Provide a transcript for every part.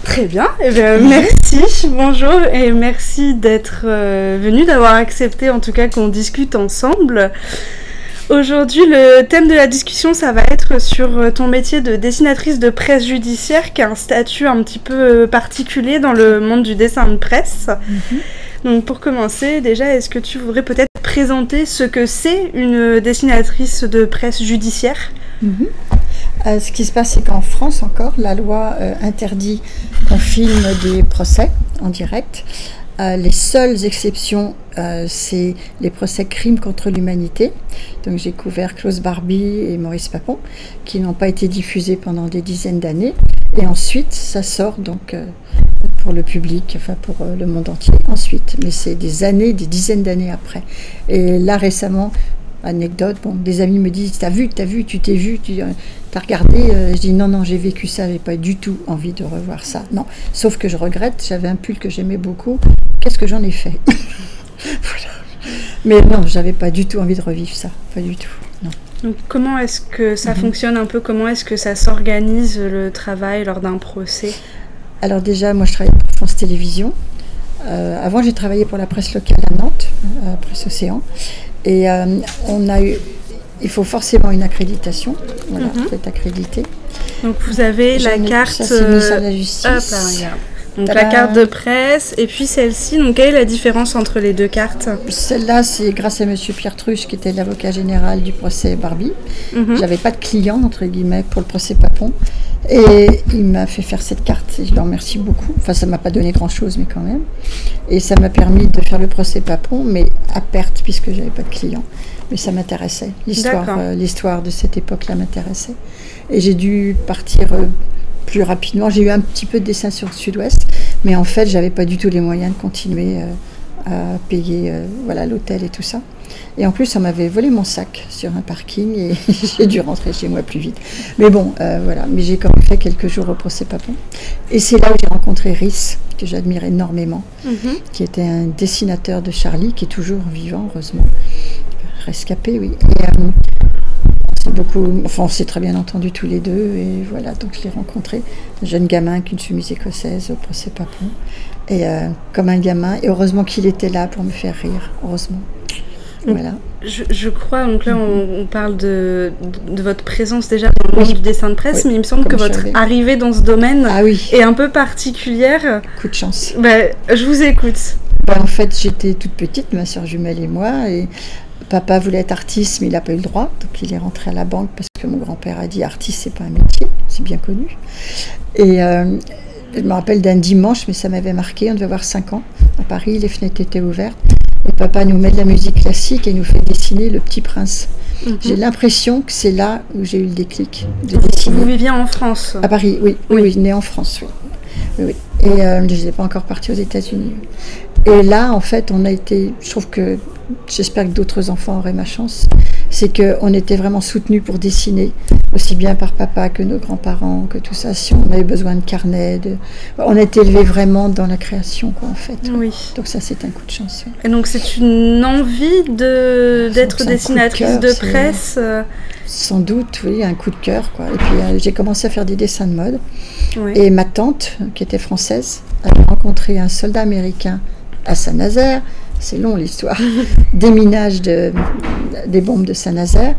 Très bien, eh bien, merci, bonjour et merci d'être venu, d'avoir accepté en tout cas qu'on discute ensemble. Aujourd'hui, le thème de la discussion, ça va être sur ton métier de dessinatrice de presse judiciaire, qui a un statut un petit peu particulier dans le monde du dessin de presse. Donc pour commencer, déjà, est-ce que tu voudrais peut-être présenter ce que c'est une dessinatrice de presse judiciaire ? Ce qui se passe, c'est qu'en France encore, la loi interdit qu'on filme des procès en direct. Les seules exceptions, c'est les procès crimes contre l'humanité. Donc j'ai couvert Klaus Barbie et Maurice Papon, qui n'ont pas été diffusés pendant des dizaines d'années. Et ensuite, ça sort donc pour le public, enfin pour le monde entier ensuite. Mais c'est des années, des dizaines d'années après. Et là récemment, anecdote, bon, des amis me disent, t'as vu, tu t'es vu, t'as regardé, je dis non, j'ai vécu ça, j'ai pas du tout envie de revoir ça, non, sauf que je regrette, j'avais un pull que j'aimais beaucoup, qu'est-ce que j'en ai fait? Voilà. Mais non, j'avais pas du tout envie de revivre ça, pas du tout, non. Donc comment est-ce que ça fonctionne un peu, comment est-ce que ça s'organise le travail lors d'un procès? Alors déjà, moi je travaille pour France Télévisions, avant j'ai travaillé pour la presse locale à Nantes, Presse Océan. Et il faut forcément une accréditation. Voilà, vous êtes accrédité. Donc vous avez la carte. Ça, c'est le ministère de la Justice. Hop là, regarde. Donc la carte de presse et puis celle-ci. Donc quelle est la différence entre les deux cartes? Celle-là, c'est grâce à Monsieur Pierre Truche, qui était l'avocat général du procès Barbie. J'avais pas de client entre guillemets pour le procès Papon. Et il m'a fait faire cette carte et je le remercie beaucoup. Enfin, ça m'a pas donné grand-chose, mais quand même. Et ça m'a permis de faire le procès Papon, mais à perte, puisque j'avais pas de clients. Mais ça m'intéressait. L'histoire de cette époque-là m'intéressait. Et j'ai dû partir plus rapidement. J'ai eu un petit peu de dessin sur le Sud-Ouest, mais en fait, j'avais pas du tout les moyens de continuer à payer l'hôtel et tout ça. Et en plus, on m'avait volé mon sac sur un parking et j'ai dû rentrer chez moi plus vite. Mais bon, voilà. Mais j'ai quand même fait quelques jours au procès Papon. Et c'est là où j'ai rencontré Rhys, que j'admire énormément, qui était un dessinateur de Charlie, qui est toujours vivant, heureusement. Rescapé, oui. Et on s'est très bien entendus tous les deux. Et voilà, donc je l'ai rencontré. Un jeune gamin avec une chemise écossaise au procès Papon. Et comme un gamin. Et heureusement qu'il était là pour me faire rire. Heureusement. Voilà. Je crois, donc là on parle de votre présence déjà dans le monde du dessin de presse, mais il me semble que votre arrivée dans ce domaine est un peu particulière. Coup de chance. Je vous écoute. En fait, j'étais toute petite, ma soeur jumelle et moi, et papa voulait être artiste, mais il n'a pas eu le droit, donc il est rentré à la banque parce que mon grand-père a dit artiste, c'est pas un métier, c'est bien connu. Et je me rappelle d'un dimanche, mais ça m'avait marqué, on devait avoir 5 ans, à Paris, les fenêtres étaient ouvertes. Et papa nous met de la musique classique et nous fait dessiner Le Petit Prince. J'ai l'impression que c'est là où j'ai eu le déclic de dessiner. Vous viviez en France? À Paris, oui, né en France, oui. Et je n'étais pas encore partie aux États-Unis. Et là, en fait, on a été, je trouve que, j'espère que d'autres enfants auraient ma chance, c'est qu'on était vraiment soutenus pour dessiner, aussi bien par papa que nos grands-parents, que tout ça. Si on avait besoin de carnets, on a été élevés vraiment dans la création, quoi, en fait. Oui. Donc ça, c'est un coup de chance. Oui. Et donc c'est une envie d'être dessinatrice de presse Sans doute, oui, un coup de cœur, quoi. Et puis j'ai commencé à faire des dessins de mode. Et ma tante, qui était française, avait rencontré un soldat américain à Saint-Nazaire. C'est long l'histoire, déminage des bombes de Saint-Nazaire.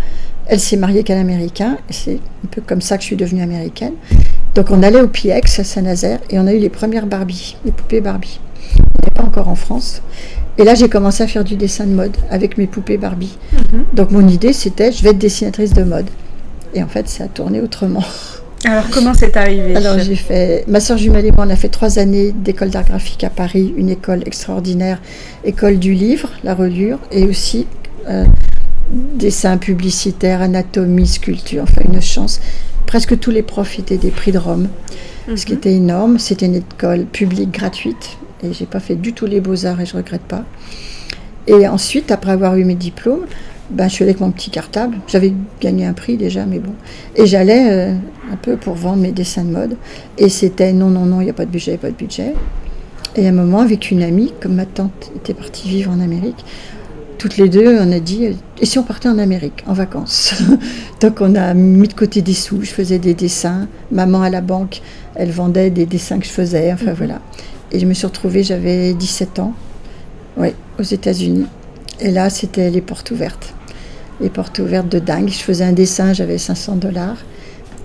Elle s'est mariée qu'à l'américain, et c'est un peu comme ça que je suis devenue américaine. Donc on allait au PX à Saint-Nazaire, et on a eu les premières Barbie, les poupées Barbie. On n'était pas encore en France. Et là j'ai commencé à faire du dessin de mode avec mes poupées Barbie. Donc mon idée c'était, je vais être dessinatrice de mode. Et en fait ça a tourné autrement. Alors comment c'est arrivé? Alors j'ai fait, ma soeur jumelle et moi on a fait 3 années d'école d'art graphique à Paris, une école extraordinaire, école du livre, la reliure, et aussi dessin publicitaire, anatomie, sculpture, enfin une chance. Presque tous les profs étaient des prix de Rome, ce qui était énorme. C'était une école publique gratuite, et j'ai pas fait du tout les beaux-arts et je regrette pas. Et ensuite, après avoir eu mes diplômes, je suis allée avec mon petit cartable. J'avais gagné un prix déjà, mais bon. Et j'allais un peu pour vendre mes dessins de mode. Et c'était non, il n'y a pas de budget, Et à un moment, avec une amie, comme ma tante était partie vivre en Amérique, toutes les deux, on a dit, et si on partait en Amérique, en vacances? Donc on a mis de côté des sous, je faisais des dessins, maman à la banque, elle vendait des dessins que je faisais, enfin voilà. Et je me suis retrouvée, j'avais 17 ans, oui, aux États-Unis. Et là, c'était les portes ouvertes de dingue. Je faisais un dessin, j'avais $500.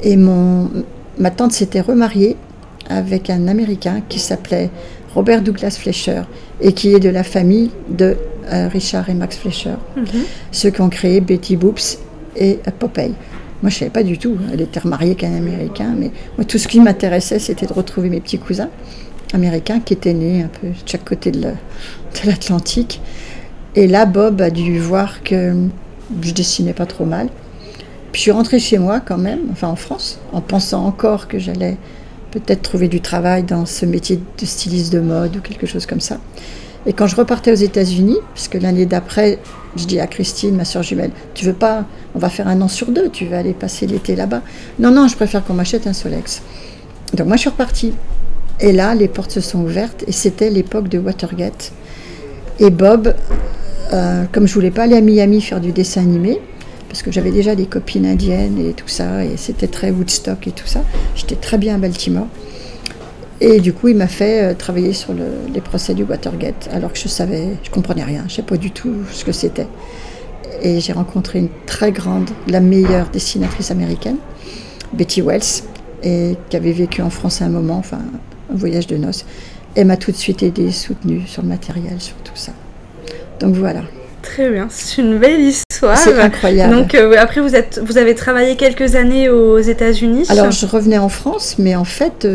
Et ma tante s'était remariée avec un Américain qui s'appelait Robert Douglas Fleischer et qui est de la famille de Richard et Max Fleischer, ceux qui ont créé Betty Boops et Popeye. Moi, je ne savais pas du tout. Elle était remariée qu'un Américain, mais moi, tout ce qui m'intéressait, c'était de retrouver mes petits cousins américains qui étaient nés un peu de chaque côté de l'Atlantique. Et là, Bob a dû voir que je dessinais pas trop mal. Puis je suis rentrée chez moi quand même, enfin en France, en pensant encore que j'allais peut-être trouver du travail dans ce métier de styliste de mode ou quelque chose comme ça. Et quand je repartais aux États-Unis, parce que l'année d'après, je dis à Christine, ma soeur jumelle, tu veux pas, on va faire 1 an sur 2, tu vas aller passer l'été là-bas. Non, je préfère qu'on m'achète un Solex. Donc moi je suis repartie. Et là, les portes se sont ouvertes et c'était l'époque de Watergate. Et Bob, comme je voulais pas aller à Miami faire du dessin animé, parce que j'avais déjà des copines indiennes et tout ça, et c'était très Woodstock et tout ça, j'étais très bien à Baltimore. Et du coup, il m'a fait travailler sur les procès du Watergate, alors que je comprenais rien, je ne sais pas du tout ce que c'était. Et j'ai rencontré une très grande, la meilleure dessinatrice américaine, Betty Wells, et qui avait vécu en France à un moment, enfin un voyage de noces. Elle m'a tout de suite aidée, soutenue sur le matériel, sur tout ça. Donc voilà. Très bien, c'est une belle histoire. C'est incroyable. Donc après, vous avez travaillé quelques années aux États-Unis. Alors je revenais en France, mais en fait,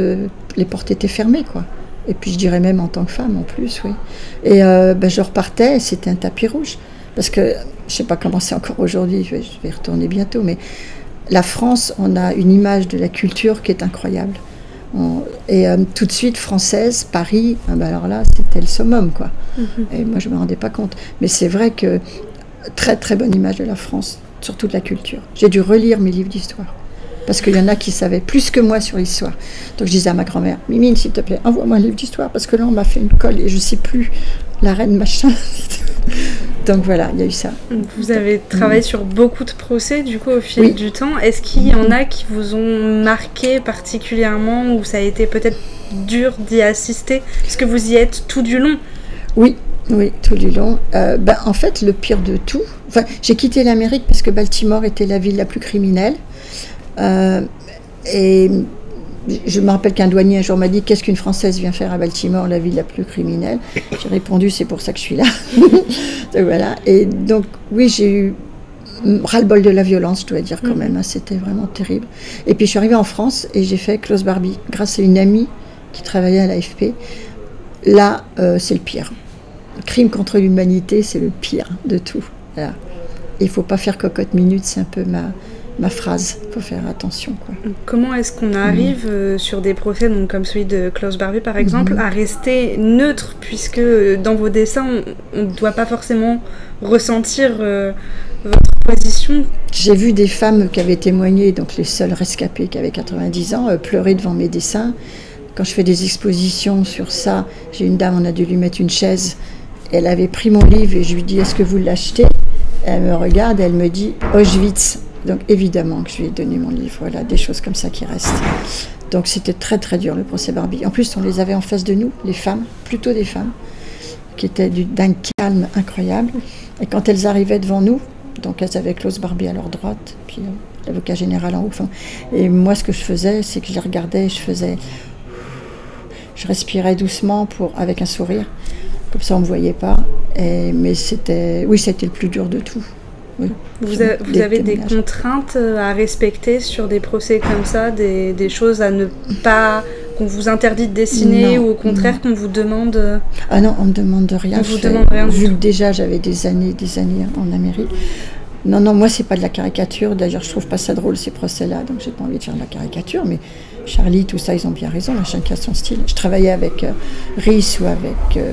les portes étaient fermées, quoi. Et puis je dirais même en tant que femme en plus, oui. Et je repartais, et c'était un tapis rouge. Parce que, je ne sais pas comment c'est encore aujourd'hui, je vais y retourner bientôt, mais la France, on a une image de la culture qui est incroyable. Et tout de suite, française, Paris, alors là, c'était le summum, quoi. Et moi, je ne me rendais pas compte. Mais c'est vrai que très, très bonne image de la France, surtout de la culture. J'ai dû relire mes livres d'histoire, parce qu'il y en a qui savaient plus que moi sur l'histoire. Donc je disais à ma grand-mère, Mimine, s'il te plaît, envoie-moi un livre d'histoire, parce que là, on m'a fait une colle et je ne sais plus, la reine machin. Donc voilà, il y a eu ça. Vous avez travaillé sur beaucoup de procès, du coup, au fil du temps. Est-ce qu'il y en a qui vous ont marqué particulièrement, ou ça a été peut-être dur d'y assister, parce que vous y êtes tout du long? Oui, tout du long. En fait, le pire de tout, j'ai quitté l'Amérique parce que Baltimore était la ville la plus criminelle. Et je me rappelle qu'un douanier un jour m'a dit, qu'est-ce qu'une Française vient faire à Baltimore, la ville la plus criminelle? J'ai répondu, c'est pour ça que je suis là. Donc, voilà. Et donc oui, j'ai eu ras-le-bol de la violence, je dois dire quand même, c'était vraiment terrible. Et puis je suis arrivée en France et j'ai fait Klaus Barbie grâce à une amie qui travaillait à l'AFP. Là, c'est le pire. Le crime contre l'humanité, c'est le pire de tout. Voilà. Il ne faut pas faire cocotte minute, c'est un peu ma phrase, il faut faire attention, quoi. Comment est-ce qu'on arrive sur des procès donc, comme celui de Klaus Barbie par exemple, à rester neutre, puisque dans vos dessins on ne doit pas forcément ressentir votre position? J'ai vu des femmes qui avaient témoigné, donc les seules rescapées qui avaient 90 ans, pleurer devant mes dessins. Quand je fais des expositions sur ça, j'ai une dame, on a dû lui mettre une chaise, elle avait pris mon livre et je lui dis, est-ce que vous l'achetez? Elle me regarde et elle me dit, Auschwitz. Donc évidemment que je lui ai donné mon livre, voilà, des choses comme ça qui restent. Donc c'était très très dur le procès Barbie. En plus on les avait en face de nous, les femmes, plutôt des femmes, qui étaient d'un calme incroyable. Et quand elles arrivaient devant nous, donc elles avaient Klaus Barbie à leur droite, puis l'avocat général en haut. Enfin, et moi ce que je faisais, c'est que je les regardais et je respirais doucement avec un sourire, comme ça on ne me voyait pas. Mais c'était le plus dur de tout. Oui. Vous avez des contraintes à respecter sur des procès comme ça, des choses à ne pas, qu'on vous interdit de dessiner, ou au contraire qu'on vous demande? Ah non, on ne me demande rien. Vu que déjà j'avais des années en Amérique. Non, moi c'est pas de la caricature, d'ailleurs je trouve pas ça drôle ces procès-là, donc j'ai pas envie de faire de la caricature, mais Charlie, tout ça, ils ont bien raison, chacun a son style. Je travaillais avec Rhys ou avec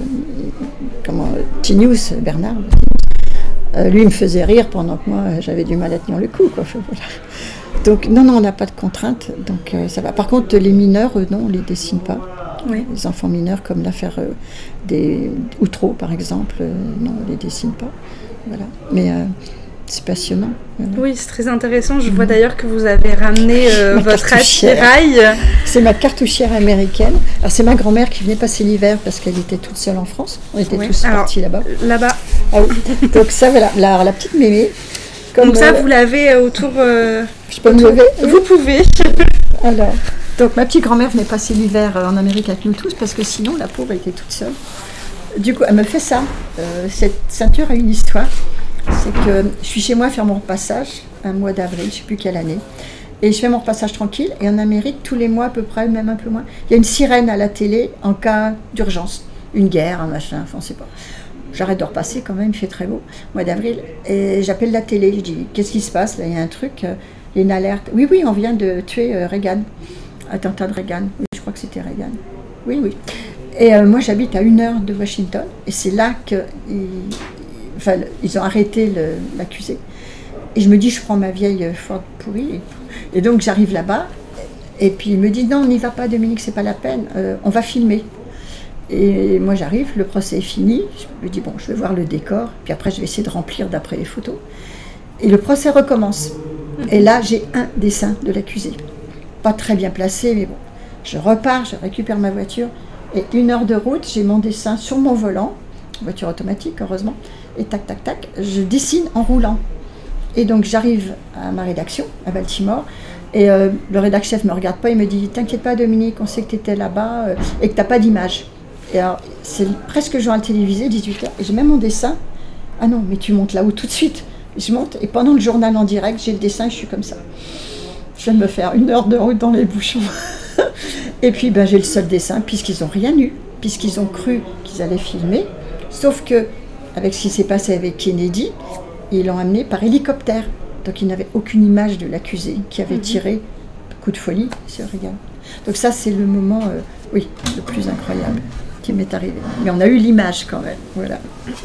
Tinius, Bernard. Lui, il me faisait rire pendant que moi, j'avais du mal à tenir le coup, quoi. Voilà. Donc, non, on n'a pas de contraintes, donc ça va. Par contre, les mineurs, non, on ne les dessine pas. Oui. Les enfants mineurs, comme l'affaire des Outreau, par exemple, non, on ne les dessine pas. voilà. Mais c'est passionnant. Voilà. Oui, c'est très intéressant. Je vois d'ailleurs que vous avez ramené votre attirail. C'est ma cartouchière américaine. Alors c'est ma grand-mère qui venait passer l'hiver parce qu'elle était toute seule en France. On était tous partis là-bas. Là-bas. Ah oui. Donc ça, voilà. La petite mémé. Donc ça, vous l'avez autour... Je peux me lever? Vous pouvez. Alors, donc ma petite grand-mère venait passer l'hiver en Amérique avec nous tous parce que sinon la pauvre était toute seule. Du coup, elle me fait ça. Cette ceinture a une histoire. C'est que je suis chez moi faire mon repassage, un mois d'avril, je ne sais plus quelle année. Et je fais mon repassage tranquille. Et en Amérique, tous les mois à peu près, même un peu moins, il y a une sirène à la télé en cas d'urgence. Une guerre, un machin, enfin on ne sait pas. J'arrête de repasser quand même, il fait très beau, mois d'avril. Et j'appelle la télé, je dis, qu'est-ce qui se passe? Là, il y a un truc, il y a une alerte. Oui, oui, on vient de tuer Reagan. Attentat de Reagan. Oui, je crois que c'était Reagan. Oui, oui. Et moi, j'habite à 1 heure de Washington. Et c'est là qu'ils ont arrêté l'accusé. Et je me dis, je prends ma vieille Ford pourrie. Et donc, j'arrive là-bas. Et puis, il me dit, non, on n'y va pas, Dominique, c'est pas la peine. On va filmer. Et moi, j'arrive, le procès est fini. Je me dis, bon, je vais voir le décor. Puis après, je vais essayer de remplir d'après les photos. Et le procès recommence. Et là, j'ai un dessin de l'accusé. Pas très bien placé, mais bon. Je repars, je récupère ma voiture. Et 1 heure de route, j'ai mon dessin sur mon volant. Voiture automatique, heureusement. Et tac, tac, tac, je dessine en roulant. Et donc, j'arrive à ma rédaction, à Baltimore. Et le rédacteur chef ne me regarde pas. Il me dit, t'inquiète pas, Dominique, on sait que tu étais là-bas et que tu n'as pas d'image. Et alors, c'est presque journal télévisé, 18h. Et j'ai même mon dessin. Ah non, mais tu montes là-haut tout de suite. Je monte. Et pendant le journal en direct, j'ai le dessin, je suis comme ça. Je viens de me faire 1 heure de route dans les bouchons. Et puis, ben, j'ai le seul dessin, puisqu'ils n'ont rien eu, puisqu'ils ont cru qu'ils allaient filmer. Sauf que, avec ce qui s'est passé avec Kennedy, ils l'ont amené par hélicoptère. Donc, ils n'avaient aucune image de l'accusé qui avait tiré coup de folie sur Reagan. Donc ça, c'est le moment, oui, le plus incroyable qui m'est arrivé. Mais on a eu l'image quand même, voilà.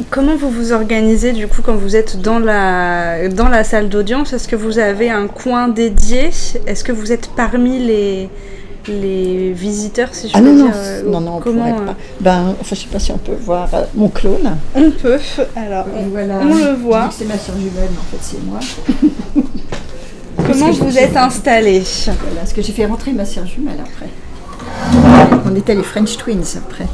Comment vous vous organisez du coup quand vous êtes dans la salle d'audience? Est-ce que vous avez un coin dédié? Est-ce que vous êtes parmi les visiteurs, si je peux dire? Non, on pourrait pas. Ben, enfin, je sais pas si on peut voir mon clone. On peut, alors voilà. on le voit. C'est ma soeur jumelle, mais en fait c'est moi. Comment vous êtes installés? Voilà, parce que j'ai fait rentrer ma soeur jumelle après. On était les French Twins après.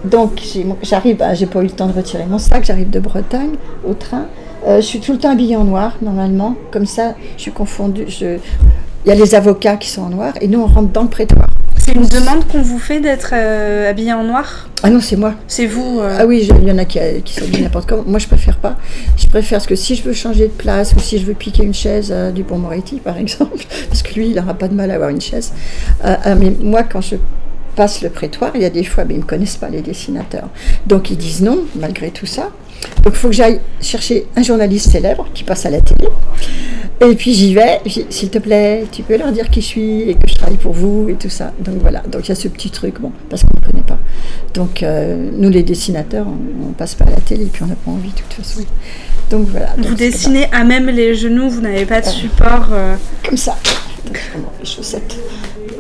Donc j'arrive, j'ai pas eu le temps de retirer mon sac, j'arrive de Bretagne au train. Je suis tout le temps habillée en noir normalement, comme ça je suis confondue. Il y a les avocats qui sont en noir et nous on rentre dans le prétoire. C'est une demande qu'on vous fait d'être habillé en noir? Ah non, c'est moi. C'est vous Ah oui, il y en a qui s'habillent n'importe comment. Moi, je préfère pas. Je préfère parce que si je veux changer de place ou si je veux piquer une chaise du Pont-Moretti, par exemple, parce que lui, il n'aura pas de mal à avoir une chaise. Mais moi, quand je passe le prétoire, il y a des fois, ils ne me connaissent pas, les dessinateurs. Donc, ils disent non, malgré tout ça. Donc, il faut que j'aille chercher un journaliste célèbre qui passe à la télé. Et puis j'y vais, s'il te plaît, tu peux leur dire qui je suis et que je travaille pour vous et tout ça. Donc voilà, donc il y a ce petit truc, bon, parce qu'on ne connaît pas. Donc nous les dessinateurs, on ne passe pas à la télé et puis on n'a pas envie de toute façon. Donc voilà. Donc, vous dessinez à même les genoux, vous n'avez pas de support Comme ça. Donc, les chaussettes.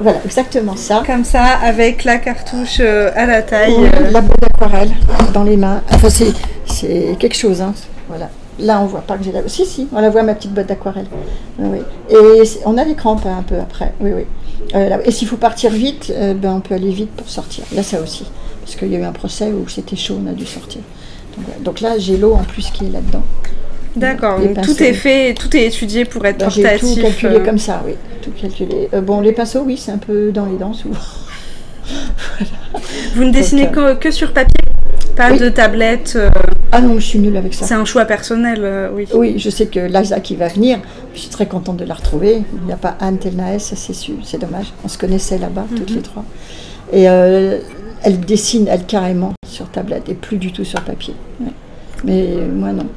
Voilà, exactement ça. Comme ça, avec la cartouche à la taille. La boîte d'aquarelle dans les mains. Enfin c'est quelque chose, hein. Voilà. Là, on voit pas que j'ai la... Si, on la voit, ma petite boîte d'aquarelle. Oui. Et on a les crampes un peu après. Oui. Et s'il faut partir vite, on peut aller vite pour sortir. Là, ça aussi. Parce qu'il y a eu un procès où c'était chaud, on a dû sortir. Donc là, j'ai l'eau en plus qui est là-dedans. D'accord, donc tout est fait, tout est étudié pour être portatif. J'ai tout calculé comme ça, oui. Tout calculé. Les pinceaux, oui, c'est un peu dans les dents souvent. Voilà. Vous ne dessinez que sur papier? Pas de tablette Ah non, je suis nulle avec ça. C'est un choix personnel, oui. Oui, je sais que Liza qui va venir, je suis très contente de la retrouver. Il n'y a pas Anne Telnaes, ça c'est dommage. On se connaissait là-bas, toutes les trois. Et elle dessine, elle carrément, sur tablette et plus du tout sur papier. Ouais. Mais moi, non.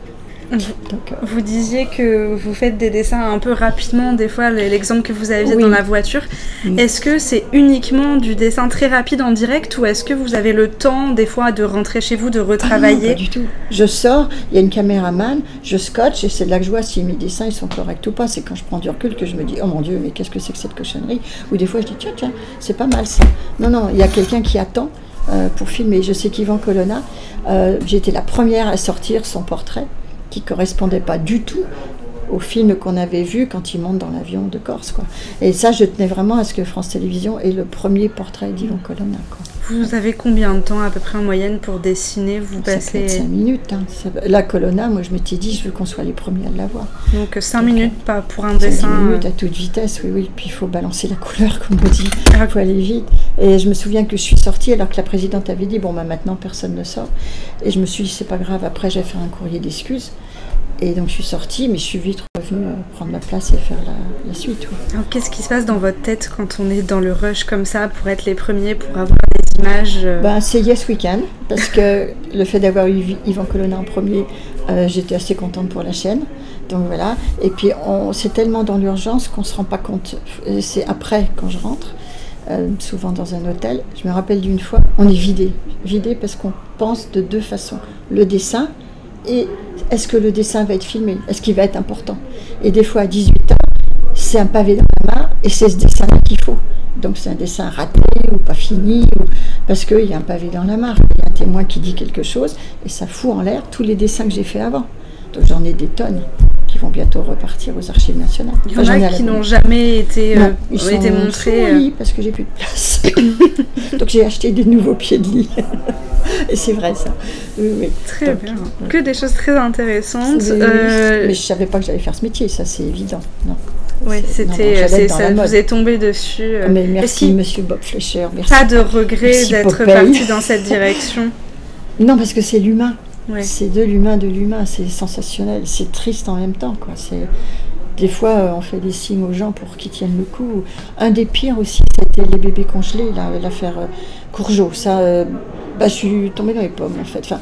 Vous disiez que vous faites des dessins un peu rapidement, des fois l'exemple que vous aviez dans la voiture. Est-ce que c'est uniquement du dessin très rapide en direct ou est-ce que vous avez le temps des fois de rentrer chez vous, de retravailler? Non, pas du tout. Je sors, il y a une caméraman, je scotche et c'est là que je vois si mes dessins ils sont corrects ou pas. C'est quand je prends du recul que je me dis oh mon Dieu, mais qu'est-ce que c'est que cette cochonnerie? Ou des fois je dis tiens, c'est pas mal ça. Non, il y a quelqu'un qui attend pour filmer. Je sais qu'Ivan Colonna, j'ai été la première à sortir son portrait, qui ne correspondait pas du tout au film qu'on avait vu quand il monte dans l'avion de Corse, quoi. Et ça, je tenais vraiment à ce que France Télévisions ait le premier portrait d'Ivan Colonna, quoi. Vous avez combien de temps à peu près en moyenne pour dessiner? Vous passez 5 minutes. Hein. La Colonna, moi je m'étais dit, je veux qu'on soit les premiers à l'avoir. Donc 5 minutes pas pour un dessin. 5 minutes à toute vitesse, oui. Puis il faut balancer la couleur, comme on dit. Il faut aller vite. Et je me souviens que je suis sortie alors que la présidente avait dit, bon, bah, maintenant personne ne sort. Et je me suis dit, c'est pas grave, après j'ai fait un courrier d'excuses. Et donc je suis sortie, mais je suis vite revenue prendre ma place et faire la suite. Oui. Alors qu'est-ce qui se passe dans votre tête quand on est dans le rush comme ça, pour être les premiers, pour avoir des images C'est Yes We Can, parce que le fait d'avoir eu Ivan Colonna en premier, j'étais assez contente pour la chaîne. Donc voilà. Et puis c'est tellement dans l'urgence qu'on ne se rend pas compte. C'est après, quand je rentre, souvent dans un hôtel, je me rappelle d'une fois, on est vidé parce qu'on pense de deux façons. Le dessin, et est-ce que le dessin va être filmé? Est-ce qu'il va être important? Et des fois, à 18 ans, c'est un pavé dans la mare, et c'est ce dessin-là qu'il faut. Donc c'est un dessin raté, ou pas fini, parce qu'il y a un pavé dans la mare. Il y a un témoin qui dit quelque chose, et ça fout en l'air tous les dessins que j'ai faits avant. Donc j'en ai des tonnes qui vont bientôt repartir aux Archives nationales. Il y en a qui n'ont jamais été montrés. Oui, parce que j'ai plus de place. Donc j'ai acheté des nouveaux pieds de lit. Et c'est vrai ça. Oui. Très bien. Que des choses très intéressantes. Mais je savais pas que j'allais faire ce métier, ça c'est évident. Non. Oui, ça vous est tombé dessus. Mais merci Monsieur Bob Fleischer. Merci. Pas de regret d'être parti dans cette direction? Non, parce que c'est l'humain. Ouais. C'est de l'humain, c'est sensationnel, c'est triste en même temps, quoi. Des fois, on fait des signes aux gens pour qu'ils tiennent le coup. Un des pires aussi, c'était les bébés congelés, l'affaire Courgeot. Ça, je suis tombée dans les pommes, en fait. Enfin,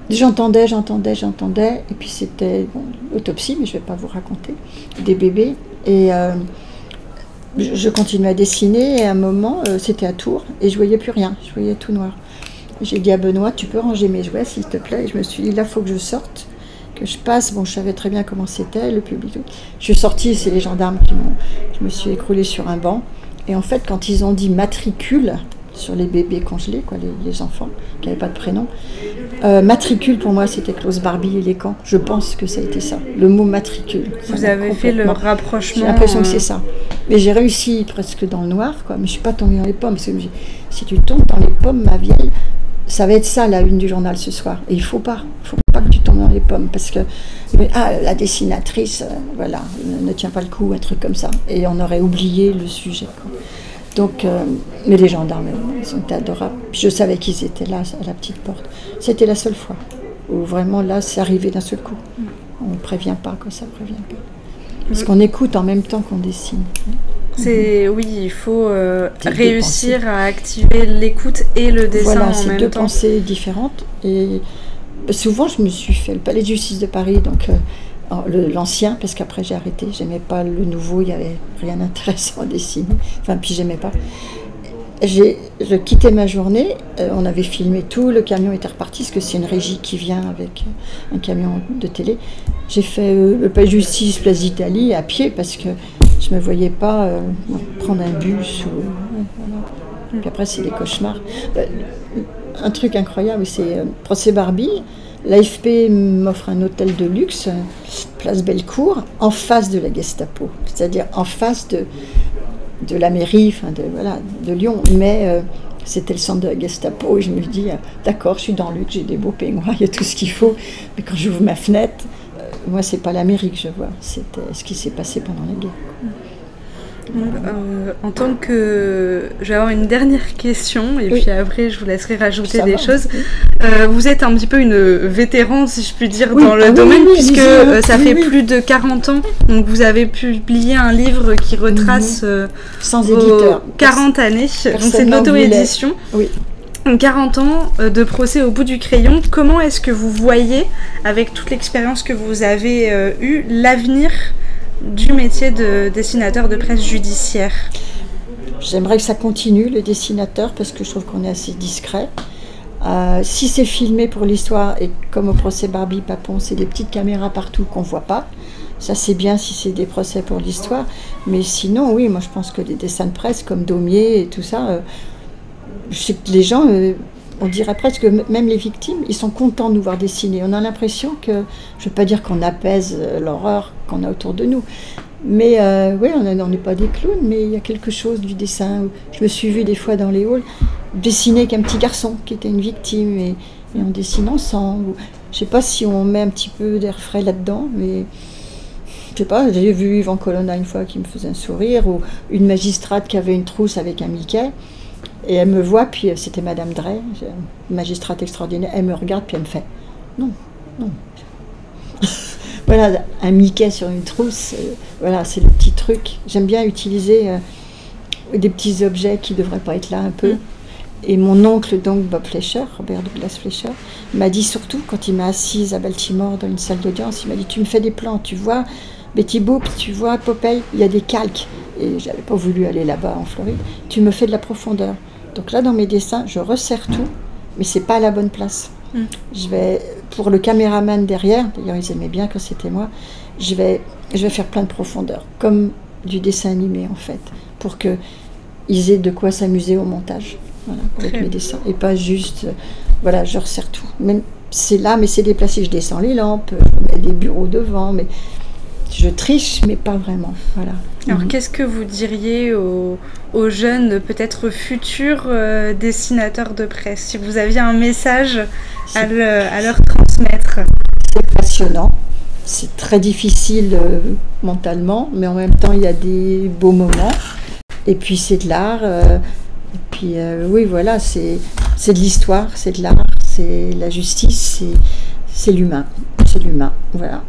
j'entendais, et puis c'était autopsie, mais je ne vais pas vous raconter, des bébés. Et je continuais à dessiner, et à un moment, c'était à Tours, et je ne voyais plus rien, je voyais tout noir. J'ai dit à Benoît, tu peux ranger mes jouets, s'il te plaît? Et je me suis dit, là, il faut que je sorte, que je passe. Bon, je savais très bien comment c'était, le public. Je suis sortie, c'est les gendarmes qui m'ont... Je me suis écroulée sur un banc. Et en fait, quand ils ont dit matricule sur les bébés congelés, quoi, les enfants qui n'avaient pas de prénom, matricule, pour moi, c'était Klaus Barbie et les camps. Je pense que ça a été ça, le mot matricule. Vous avez fait le rapprochement. J'ai l'impression que c'est ça. Mais j'ai réussi presque dans le noir, quoi. Mais je ne suis pas tombée dans les pommes. Parce que si tu tombes dans les pommes, ma vieille... Ça va être ça, la une du journal ce soir. Et il faut pas que tu tombes dans les pommes, parce que la dessinatrice, voilà, ne tient pas le coup, un truc comme ça. Et on aurait oublié le sujet, quoi. Donc, mais les gendarmes, ils sont adorables. Puis je savais qu'ils étaient là, à la petite porte. C'était la seule fois où vraiment là, c'est arrivé d'un seul coup. On ne prévient pas, quoi, ça ne prévient pas. Parce qu'on écoute en même temps qu'on dessine. Oui, il faut réussir à activer l'écoute et le dessin en même temps. Voilà, c'est deux pensées différentes. Et souvent, je me suis fait le palais de justice de Paris, donc l'ancien, parce qu'après j'ai arrêté. J'aimais pas le nouveau, il n'y avait rien d'intéressant à dessiner. Enfin, puis j'aimais pas. Je quittais ma journée, on avait filmé tout, le camion était reparti, parce que c'est une régie qui vient avec un camion de télé. J'ai fait le palais de justice, place d'Italie, à pied, parce que je ne me voyais pas prendre un bus. Voilà. Puis après, c'est des cauchemars. Un truc incroyable, c'est procès Barbie. L'AFP m'offre un hôtel de luxe, place Bellecour, en face de la Gestapo. C'est-à-dire en face de la mairie, de Lyon. Mais c'était le centre de la Gestapo. Et je me dis, d'accord, je suis dans le luxe, j'ai des beaux peignoirs, il y a tout ce qu'il faut. Mais quand j'ouvre ma fenêtre... Moi, c'est pas l'Amérique, je vois. C'était ce qui s'est passé pendant la guerre. En tant que... Je vais avoir une dernière question, et puis après, je vous laisserai rajouter des choses. Vous êtes un petit peu une vétéran, si je puis dire, dans le domaine, puisque ça fait plus de 40 ans. Donc, vous avez publié un livre qui retrace sans éditeur. 40 années. Donc, c'est de l'auto-édition. Oui. 40 ans de procès au bout du crayon. Comment est-ce que vous voyez, avec toute l'expérience que vous avez eue, l'avenir du métier de dessinateur de presse judiciaire? J'aimerais que ça continue, le dessinateur, parce que je trouve qu'on est assez discret. Si c'est filmé pour l'histoire, et comme au procès Barbie Papon, c'est des petites caméras partout qu'on ne voit pas, ça c'est bien si c'est des procès pour l'histoire. Mais sinon, oui, moi je pense que les dessins de presse comme Daumier et tout ça... je sais que les gens, on dirait presque que même les victimes, ils sont contents de nous voir dessiner. On a l'impression que, je ne veux pas dire qu'on apaise l'horreur qu'on a autour de nous, mais oui, on n'est pas des clowns, mais il y a quelque chose du dessin. Je me suis vue des fois dans les halls dessiner avec un petit garçon qui était une victime, et on dessine ensemble. Je ne sais pas si on met un petit peu d'air frais là-dedans, mais je sais pas, j'ai vu Yvan Colonna une fois qui me faisait un sourire, ou une magistrate qui avait une trousse avec un Mickey. Et elle me voit, puis c'était Madame Drey, une magistrate extraordinaire, elle me regarde, puis elle me fait « Non, non. » Voilà, un Mickey sur une trousse, voilà, c'est le petit truc. J'aime bien utiliser des petits objets qui ne devraient pas être là un peu. Et mon oncle, donc Bob Fleischer, Robert Douglas Fleischer, m'a dit surtout, quand il m'a assise à Baltimore dans une salle d'audience, il m'a dit « Tu me fais des plans, tu vois Betty Boop, tu vois Popeye, il y a des calques. » Et j'avais pas voulu aller là-bas en Floride. « Tu me fais de la profondeur. » Donc là, dans mes dessins, je resserre tout, mais c'est pas à la bonne place. Je vais, pour le caméraman derrière, d'ailleurs ils aimaient bien quand c'était moi, je vais faire plein de profondeur, comme du dessin animé en fait, pour qu'ils aient de quoi s'amuser au montage, voilà, avec mes dessins, et pas juste, voilà, je resserre tout. Même c'est là, mais c'est déplacé, je descends les lampes, je mets des bureaux devant, mais je triche, mais pas vraiment, voilà. Alors, qu'est-ce que vous diriez aux jeunes, peut-être futurs dessinateurs de presse, si vous aviez un message à leur transmettre? C'est passionnant, c'est très difficile mentalement, mais en même temps, il y a des beaux moments. Et puis, c'est de l'art. Et puis, oui, voilà, c'est de l'histoire, c'est de l'art, c'est la justice, c'est l'humain. C'est l'humain, voilà.